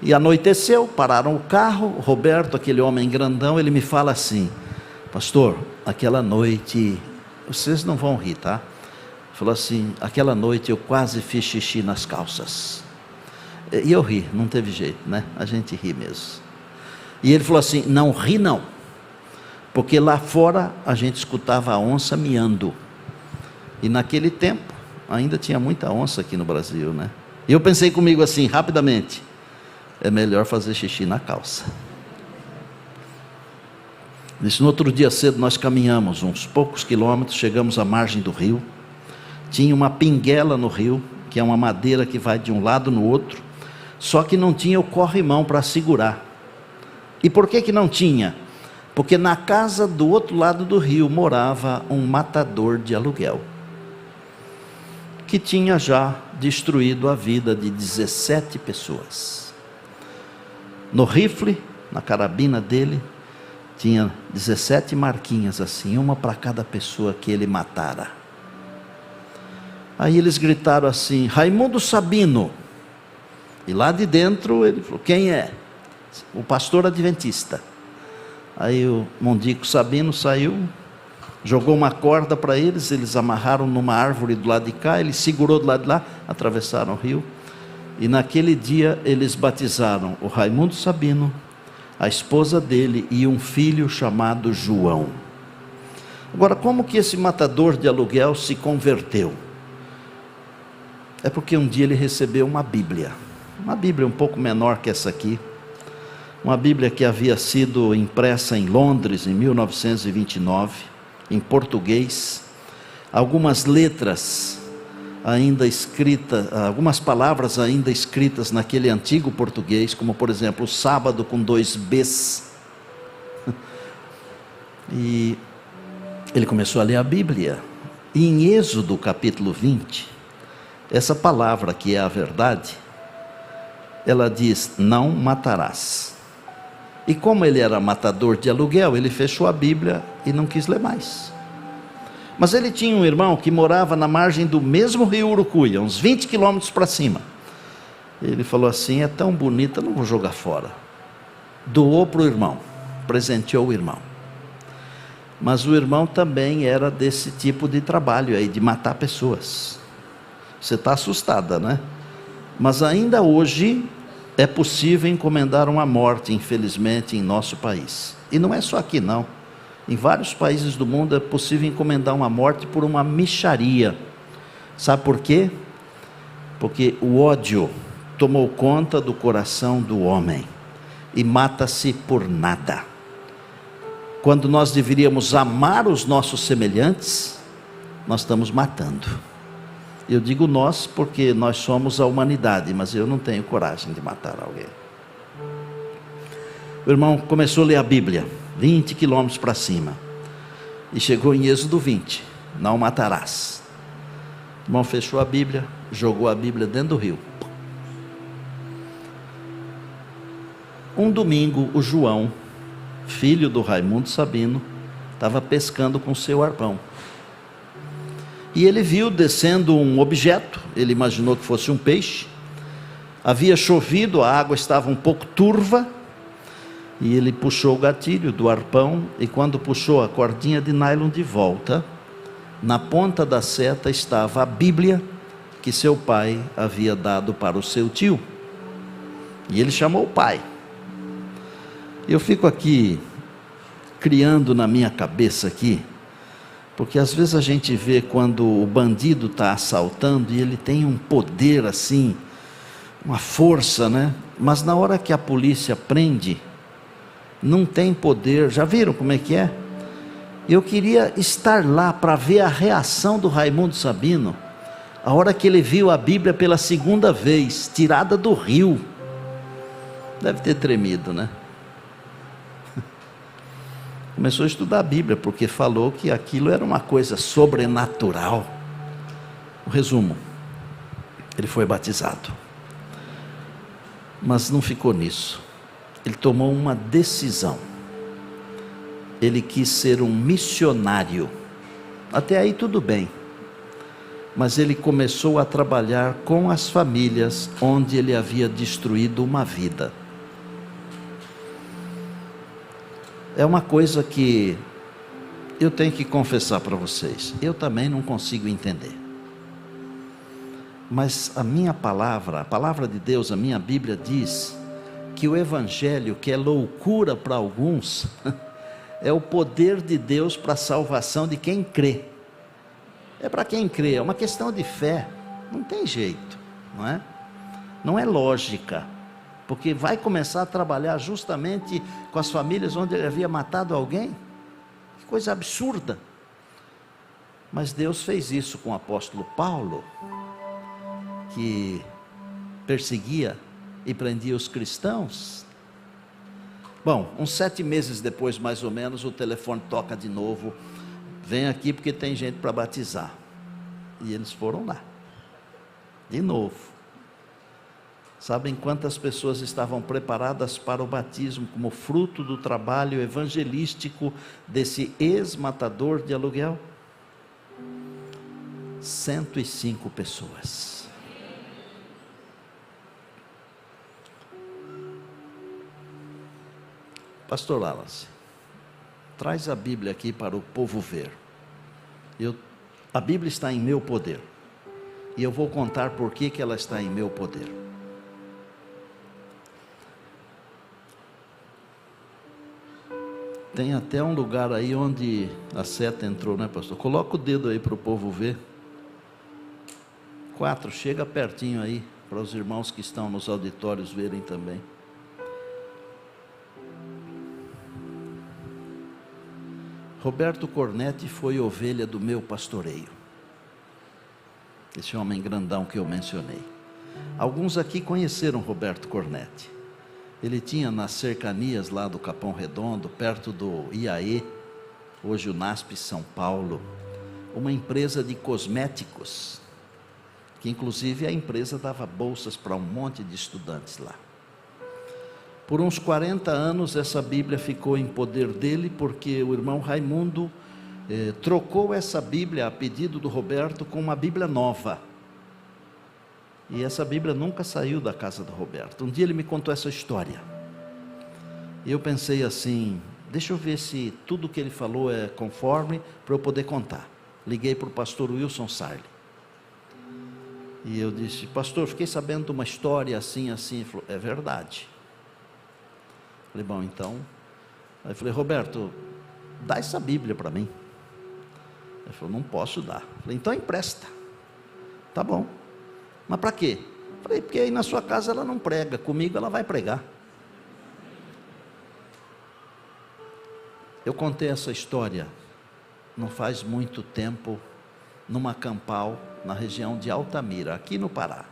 E anoiteceu, pararam o carro. O Roberto, aquele homem grandão, ele me fala assim: pastor, aquela noite, vocês não vão rir, tá? Falou assim: aquela noite eu quase fiz xixi nas calças. E eu ri, não teve jeito, né? A gente ri mesmo. E ele falou assim: não ri não, porque lá fora a gente escutava a onça miando. E naquele tempo ainda tinha muita onça aqui no Brasil, né? E eu pensei comigo assim, rapidamente: é melhor fazer xixi na calça. Disse: no outro dia cedo nós caminhamos uns poucos quilômetros, chegamos à margem do rio. Tinha uma pinguela no rio, que é uma madeira que vai de um lado no outro, só que não tinha o corrimão para segurar. E por que não tinha? Porque na casa do outro lado do rio morava um matador de aluguel, que tinha já destruído a vida de 17 pessoas. No rifle, na carabina dele, tinha 17 marquinhas assim, uma para cada pessoa que ele matara. Aí eles gritaram assim: Raimundo Sabino. E lá de dentro ele falou: quem é? O pastor adventista. Aí o Mondico Sabino saiu, jogou uma corda para eles, eles amarraram numa árvore do lado de cá, ele segurou do lado de lá, atravessaram o rio. E naquele dia eles batizaram o Raimundo Sabino, a esposa dele e um filho chamado João. Agora, como que esse matador de aluguel se converteu? É porque um dia ele recebeu uma Bíblia um pouco menor que essa aqui, uma Bíblia que havia sido impressa em Londres em 1929, em português, algumas letras ainda escritas, algumas palavras ainda escritas naquele antigo português, como por exemplo, sábado com 2 Bs. E ele começou a ler a Bíblia, e em Êxodo capítulo 20, essa palavra que é a verdade, ela diz: não matarás. E como ele era matador de aluguel, ele fechou a Bíblia e não quis ler mais. Mas ele tinha um irmão que morava na margem do mesmo rio Urucuia, uns 20 quilômetros para cima. Ele falou assim: é tão bonita, não vou jogar fora. Doou para o irmão, presenteou o irmão. Mas o irmão também era desse tipo de trabalho aí, de matar pessoas. Você está assustada, né? Mas ainda hoje é possível encomendar uma morte, infelizmente, em nosso país. E não é só aqui não. Em vários países do mundo é possível encomendar uma morte por uma mixaria. Sabe por quê? Porque o ódio tomou conta do coração do homem e mata-se por nada. Quando nós deveríamos amar os nossos semelhantes, nós estamos matando. Eu digo nós porque nós somos a humanidade, mas eu não tenho coragem de matar alguém. O irmão começou a ler a Bíblia, 20 quilômetros para cima, e chegou em Êxodo 20, não matarás. O irmão fechou a Bíblia, jogou a Bíblia dentro do rio. Um domingo, o João, filho do Raimundo Sabino, estava pescando com seu arpão. E ele viu descendo um objeto, ele imaginou que fosse um peixe. Havia chovido, a água estava um pouco turva, e ele puxou o gatilho do arpão, e quando puxou a cordinha de nylon de volta, na ponta da seta estava a Bíblia que seu pai havia dado para o seu tio. E ele chamou o pai. Eu fico aqui, criando na minha cabeça aqui, porque às vezes a gente vê quando o bandido está assaltando e ele tem um poder assim, uma força, né? Mas na hora que a polícia prende, não tem poder. Já viram como é que é? Eu queria estar lá para ver a reação do Raimundo Sabino, a hora que ele viu a Bíblia pela segunda vez, tirada do rio. Deve ter tremido, né? Começou a estudar a Bíblia, porque falou que aquilo era uma coisa sobrenatural. O resumo: ele foi batizado. Mas não ficou nisso. Ele tomou uma decisão. Ele quis ser um missionário. Até aí tudo bem. Mas ele começou a trabalhar com as famílias onde ele havia destruído uma vida. É uma coisa que eu tenho que confessar para vocês, eu também não consigo entender. Mas a minha palavra, a palavra de Deus, a minha Bíblia diz que o Evangelho, que é loucura para alguns, é o poder de Deus para a salvação de quem crê. É para quem crê, é uma questão de fé, não tem jeito, não é? Não é lógica. Porque vai começar a trabalhar justamente com as famílias onde ele havia matado alguém. Que coisa absurda. Mas Deus fez isso com o apóstolo Paulo, que perseguia e prendia os cristãos. Bom, uns 7 meses depois, mais ou menos, o telefone toca de novo. Vem aqui porque tem gente para batizar. E eles foram lá. De novo. Sabem quantas pessoas estavam preparadas para o batismo como fruto do trabalho evangelístico desse ex-matador de aluguel? 105 pessoas. Pastor Wallace, traz a Bíblia aqui para o povo ver. A Bíblia está em meu poder. E eu vou contar por que ela está em meu poder. Tem até um lugar aí onde a seta entrou, né, pastor? Coloca o dedo aí para o povo ver. 4, chega pertinho aí, para os irmãos que estão nos auditórios verem também. Roberto Cornetti foi ovelha do meu pastoreio. Esse homem grandão que eu mencionei. Alguns aqui conheceram Roberto Cornetti. Ele tinha nas cercanias lá do Capão Redondo, perto do IAE, hoje o NASP São Paulo, uma empresa de cosméticos, que inclusive a empresa dava bolsas para um monte de estudantes lá. Por uns 40 anos essa Bíblia ficou em poder dele, porque o irmão Raimundo trocou essa Bíblia a pedido do Roberto com uma Bíblia nova. E essa Bíblia nunca saiu da casa do Roberto. Um dia ele me contou essa história. E eu pensei assim, deixa eu ver se tudo que ele falou é conforme para eu poder contar. Liguei para o pastor Wilson Sarli. E eu disse, pastor, fiquei sabendo de uma história assim, assim. Ele falou, é verdade. Falei, bom, então. Aí eu falei, Roberto, dá essa Bíblia para mim. Ele falou, não posso dar. Falei, então empresta. Tá bom. Mas para quê? Falei, porque aí na sua casa ela não prega, comigo ela vai pregar. Eu contei essa história, não faz muito tempo, numa campal, na região de Altamira, aqui no Pará.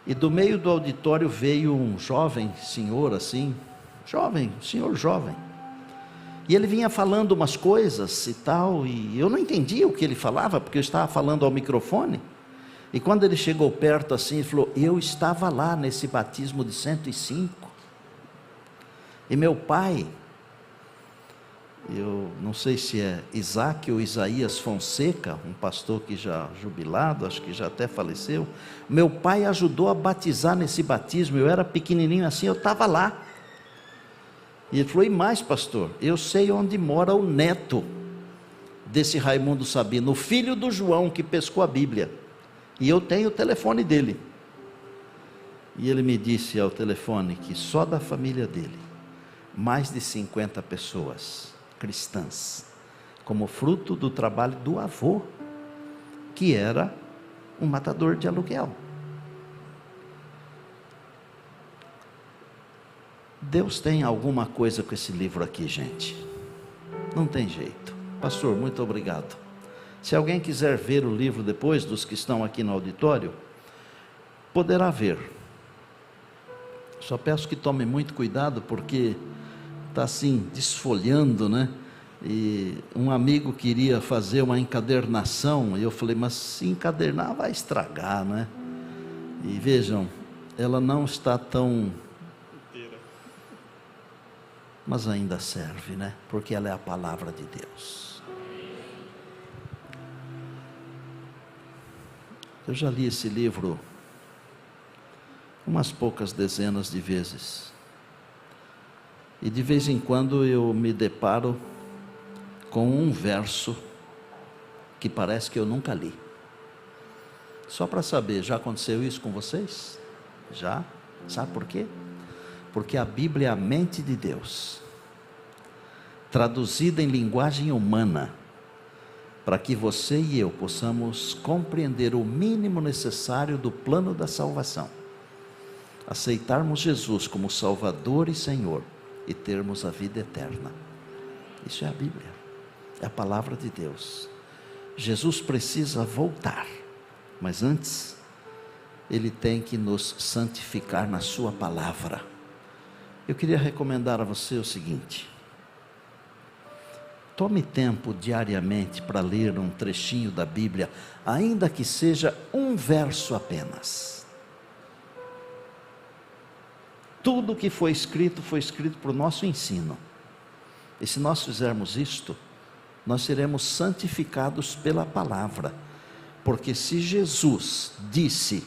E do meio do auditório veio um jovem senhor assim, senhor jovem. E ele vinha falando umas coisas e tal, e eu não entendia o que ele falava, porque eu estava falando ao microfone. E quando ele chegou perto assim, ele falou, eu estava lá nesse batismo de 105. E meu pai, eu não sei se é Isaac ou Isaías Fonseca, um pastor que já jubilado, acho que já até faleceu. Meu pai ajudou a batizar nesse batismo, eu era pequenininho assim, eu estava lá. E ele falou, e mais pastor, eu sei onde mora o neto desse Raimundo Sabino, o filho do João que pescou a Bíblia. E eu tenho o telefone dele. E ele me disse ao telefone que só da família dele, mais de 50 pessoas cristãs, como fruto do trabalho do avô, que era um matador de aluguel. Deus tem alguma coisa com esse livro aqui, gente. Não tem jeito. Pastor, muito obrigado. Se alguém quiser ver o livro depois, dos que estão aqui no auditório, poderá ver. Só peço que tome muito cuidado, porque está assim, desfolhando, né? E um amigo queria fazer uma encadernação, e eu falei, mas se encadernar vai estragar, né? E vejam, ela não está tão... mas ainda serve, né? Porque ela é a palavra de Deus. Eu já li esse livro umas poucas dezenas de vezes. E de vez em quando eu me deparo com um verso que parece que eu nunca li. Só para saber, já aconteceu isso com vocês? Já? Sabe por quê? Porque a Bíblia é a mente de Deus, traduzida em linguagem humana, para que você e eu possamos compreender o mínimo necessário do plano da salvação, aceitarmos Jesus como Salvador e Senhor, e termos a vida eterna. Isso é a Bíblia, é a palavra de Deus. Jesus precisa voltar, mas antes, Ele tem que nos santificar na sua palavra. Eu queria recomendar a você o seguinte: tome tempo diariamente para ler um trechinho da Bíblia, ainda que seja um verso apenas. Tudo que foi escrito para o nosso ensino. E se nós fizermos isto, nós seremos santificados pela palavra. Porque se Jesus disse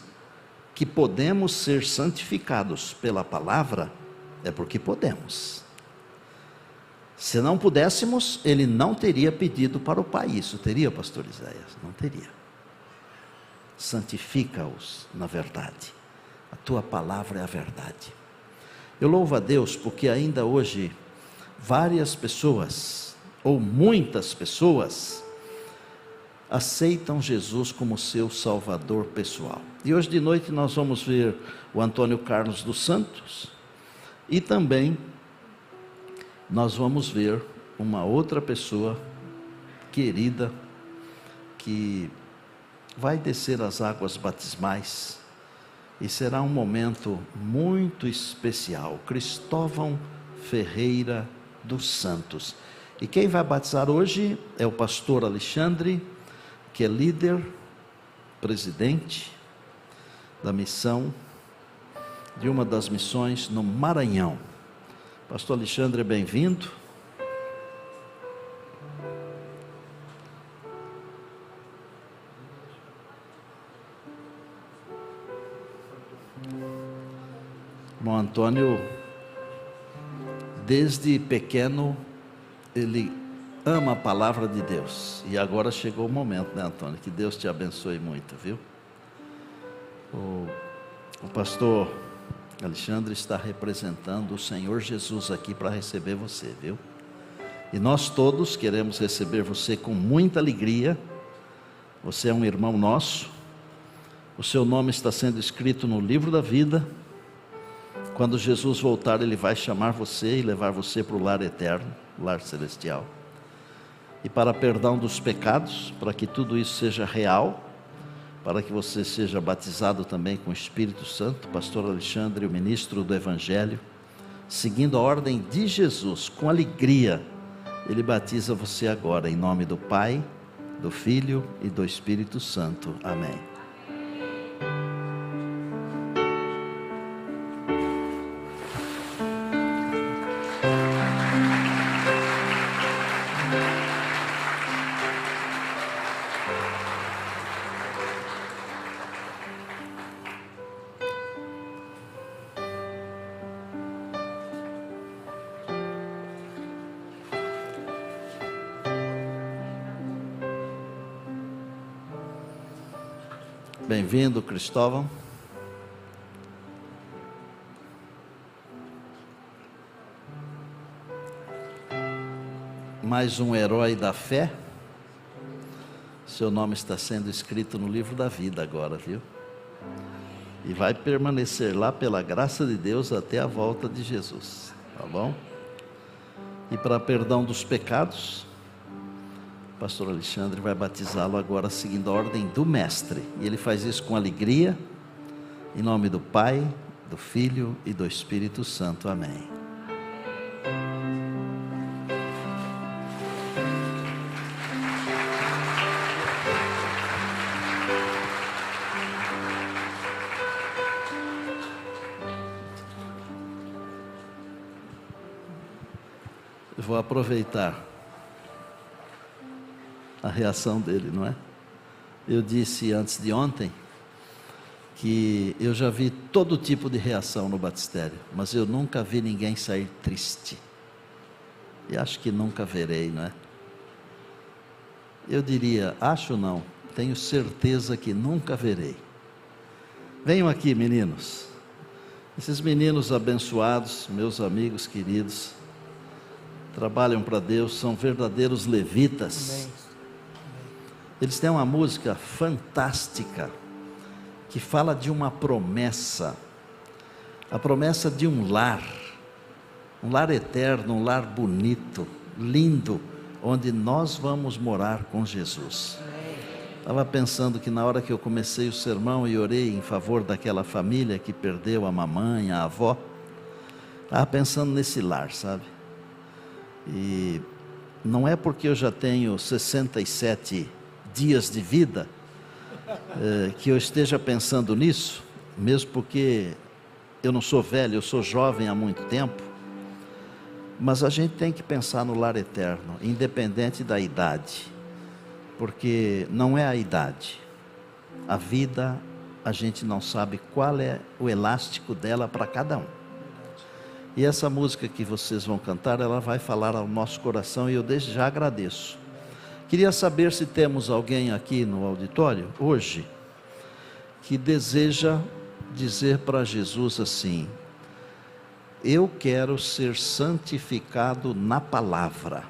que podemos ser santificados pela palavra, é porque podemos. Se não pudéssemos, ele não teria pedido para o Pai isso. Teria, pastor Isaías? Não teria. Santifica-os na verdade. A tua palavra é a verdade. Eu louvo a Deus porque ainda hoje várias pessoas, ou muitas pessoas, aceitam Jesus como seu Salvador pessoal. E hoje de noite nós vamos ver o Antônio Carlos dos Santos, e também nós vamos ver uma outra pessoa querida, que vai descer as águas batismais, e será um momento muito especial. Cristóvão Ferreira dos Santos. E quem vai batizar hoje é o pastor Alexandre, que é líder, presidente da missão, de uma das missões no Maranhão. Pastor Alexandre, bem-vindo. Irmão Antônio, desde pequeno, ele ama a palavra de Deus, e agora chegou o momento, né, Antônio? Que Deus te abençoe muito, viu? O pastor Alexandre está representando o Senhor Jesus aqui para receber você, viu? E nós todos queremos receber você com muita alegria. Você é um irmão nosso, o seu nome está sendo escrito no livro da vida. Quando Jesus voltar, Ele vai chamar você e levar você para o lar eterno, o lar celestial. E para perdão dos pecados, para que tudo isso seja real, para que você seja batizado também com o Espírito Santo, pastor Alexandre, o ministro do Evangelho, seguindo a ordem de Jesus, com alegria, ele batiza você agora, em nome do Pai, do Filho e do Espírito Santo. Amém. Bem-vindo, Cristóvão. Mais um herói da fé. Seu nome está sendo escrito no livro da vida agora, viu? E vai permanecer lá pela graça de Deus até a volta de Jesus, tá bom? E para perdão dos pecados, o pastor Alexandre vai batizá-lo agora seguindo a ordem do mestre, e ele faz isso com alegria, em nome do Pai, do Filho e do Espírito Santo. Amém. Eu vou aproveitar a reação dele, não é? Eu disse antes de ontem que eu já vi todo tipo de reação no batistério, mas eu nunca vi ninguém sair triste, e acho que nunca verei, não é? Eu diria, acho não, tenho certeza que nunca verei. Venham aqui, meninos. Esses meninos abençoados, meus amigos queridos, trabalham para Deus, são verdadeiros levitas. Amém. Eles têm uma música fantástica, que fala de uma promessa, a promessa de um lar eterno, um lar bonito, lindo, onde nós vamos morar com Jesus. Estava pensando que na hora que eu comecei o sermão e orei em favor daquela família que perdeu a mamãe, a avó, estava pensando nesse lar, sabe? E não é porque eu já tenho 67 dias de vida que eu esteja pensando nisso, mesmo porque eu não sou velho, eu sou jovem há muito tempo, Mas a gente tem que pensar no lar eterno, independente da idade, porque não é a idade. A vida, a gente não sabe qual é o elástico dela para cada um. E essa música que vocês vão cantar, ela vai falar ao nosso coração, e eu desde já agradeço. Queria saber se temos alguém aqui no auditório, hoje, que deseja dizer para Jesus assim: eu quero ser santificado na palavra.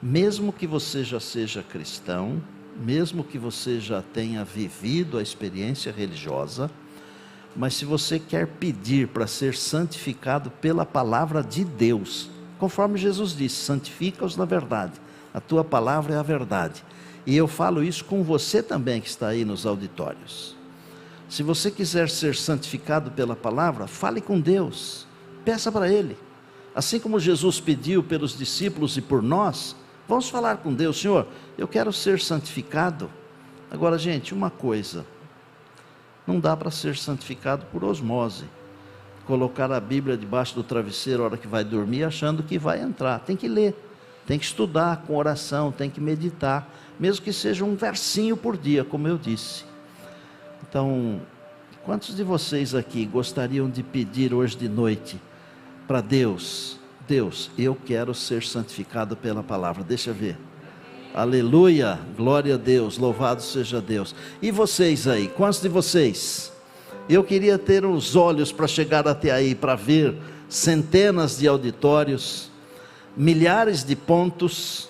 Mesmo que você já seja cristão, mesmo que você já tenha vivido a experiência religiosa, mas se você quer pedir para ser santificado pela palavra de Deus, conforme Jesus disse, santifica-os na verdade, a tua palavra é a verdade. E eu falo isso com você também que está aí nos auditórios. Se você quiser ser santificado pela palavra, fale com Deus, peça para Ele. Assim como Jesus pediu pelos discípulos e por nós, vamos falar com Deus: Senhor, eu quero ser santificado. Agora, gente, uma coisa, não dá para ser santificado por osmose, colocar a Bíblia debaixo do travesseiro a hora que vai dormir, achando que vai entrar. Tem que ler, tem que estudar com oração, tem que meditar, mesmo que seja um versinho por dia, como eu disse. Então, quantos de vocês aqui gostariam de pedir hoje de noite para Deus: Deus, eu quero ser santificado pela palavra? Deixa eu ver. Aleluia, glória a Deus, louvado seja Deus. E vocês aí, quantos de vocês? Eu queria ter os olhos para chegar até aí, para ver centenas de auditórios, milhares de pontos.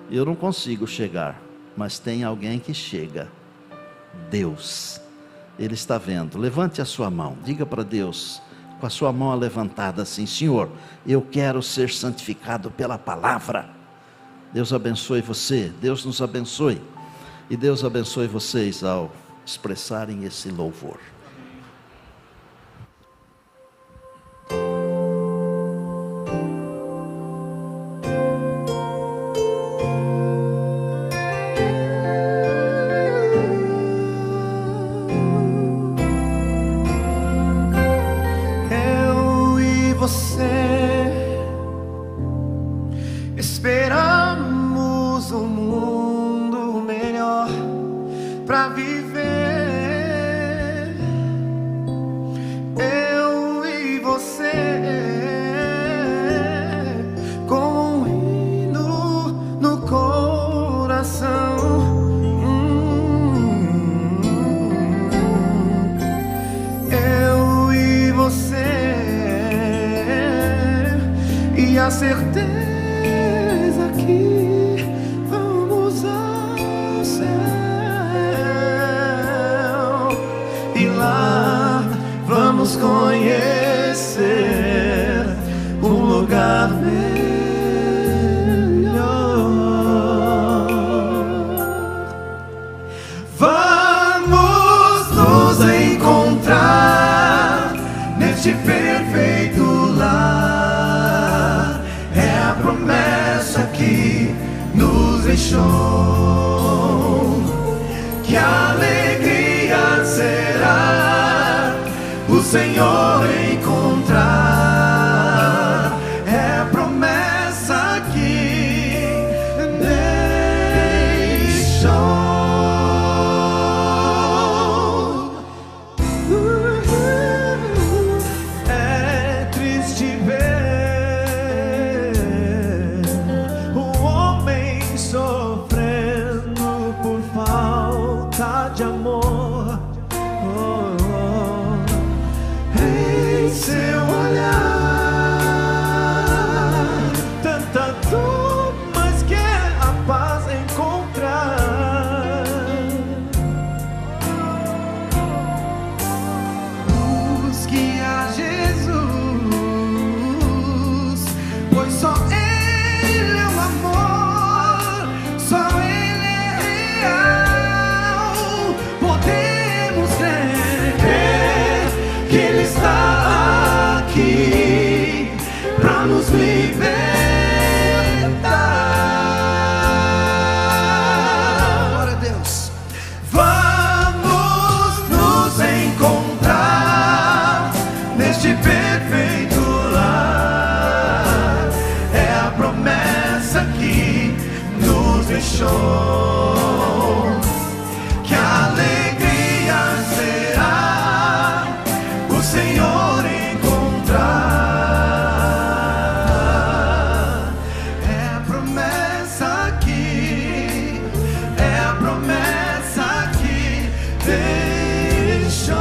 Eu não consigo chegar, mas tem alguém que chega. Deus, Ele está vendo. Levante a sua mão, diga para Deus, com a sua mão levantada assim: Senhor, eu quero ser santificado pela palavra. Deus abençoe você, Deus nos abençoe, e Deus abençoe vocês ao expressarem esse louvor. Eu e você esperamos um mundo melhor para viver. Eu e você, com um hino no coração. Eu e você, e a certeza que vamos ao céu, e lá vamos conhecer um lugar melhor. Vamos nos encontrar neste perfeito lar. É a promessa que nos deixou. Que alegria será o Senhor encontrar. É a promessa que deixou. É triste ver o homem sofrendo por falta de amor. Em deixou. Que alegria será o Senhor encontrar. É a promessa que, é a promessa que deixou.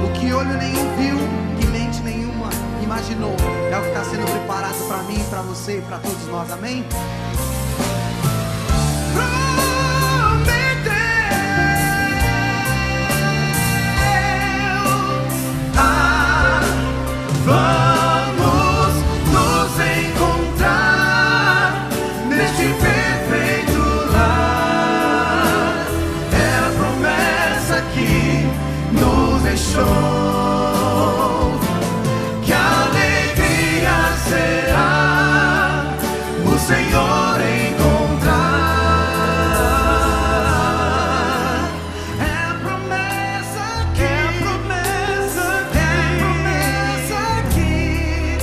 O que olho nenhum viu, que mente nenhuma imaginou, é o que está sendo preparado para mim, para você e para todos nós, amém? Vamos nos encontrar neste perfeito lar. É a promessa que nos deixou. Que alegria será o Senhor encontrar. É a promessa que, é a promessa que,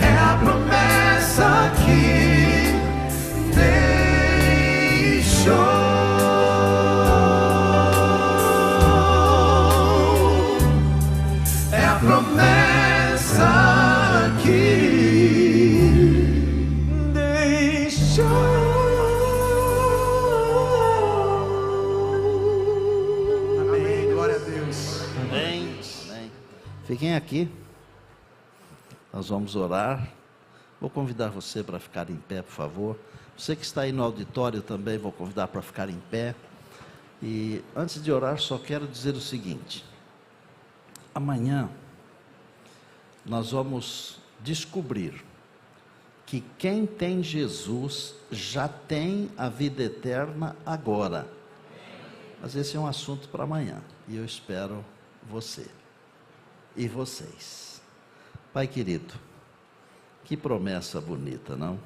é a promessa que deixou. É a promessa que deixou. Amém, glória a Deus. Amém. Amém. Fiquem aqui. Nós vamos orar. Vou convidar você para ficar em pé, por favor. Você que está aí no auditório também, vou convidar para ficar em pé. E antes de orar, só quero dizer o seguinte: amanhã nós vamos descobrir que quem tem Jesus já tem a vida eterna agora. Mas esse é um assunto para amanhã, e eu espero você e vocês. Pai querido, que promessa bonita, não?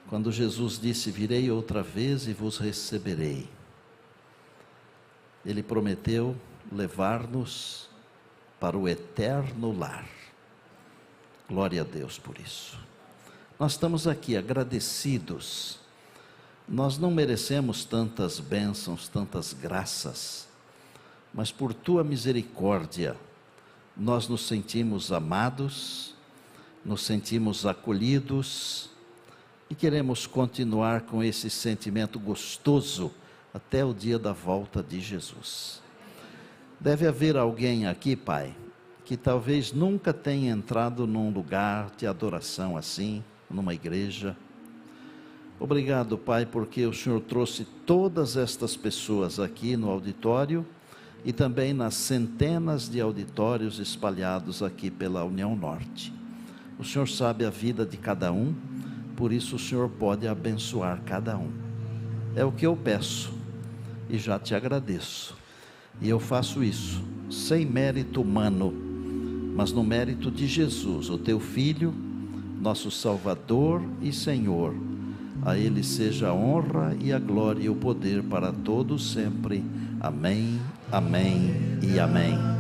Quando Jesus disse: virei outra vez e vos receberei, Ele prometeu levar-nos para o eterno lar. Glória a Deus por isso. Nós estamos aqui agradecidos. Nós não merecemos tantas bênçãos, tantas graças, mas por Tua misericórdia, nós nos sentimos amados, nos sentimos acolhidos e queremos continuar com esse sentimento gostoso até o dia da volta de Jesus. Deve haver alguém aqui, Pai, que talvez nunca tenha entrado num lugar de adoração assim, numa igreja. Obrigado, Pai, porque o Senhor trouxe todas estas pessoas aqui no auditório e também nas centenas de auditórios espalhados aqui pela União Norte. O Senhor sabe a vida de cada um, por isso o Senhor pode abençoar cada um. É o que eu peço e já te agradeço. E eu faço isso sem mérito humano, mas no mérito de Jesus, o teu Filho, nosso Salvador e Senhor. A Ele seja a honra e a glória e o poder para todos sempre. Amém, amém e amém.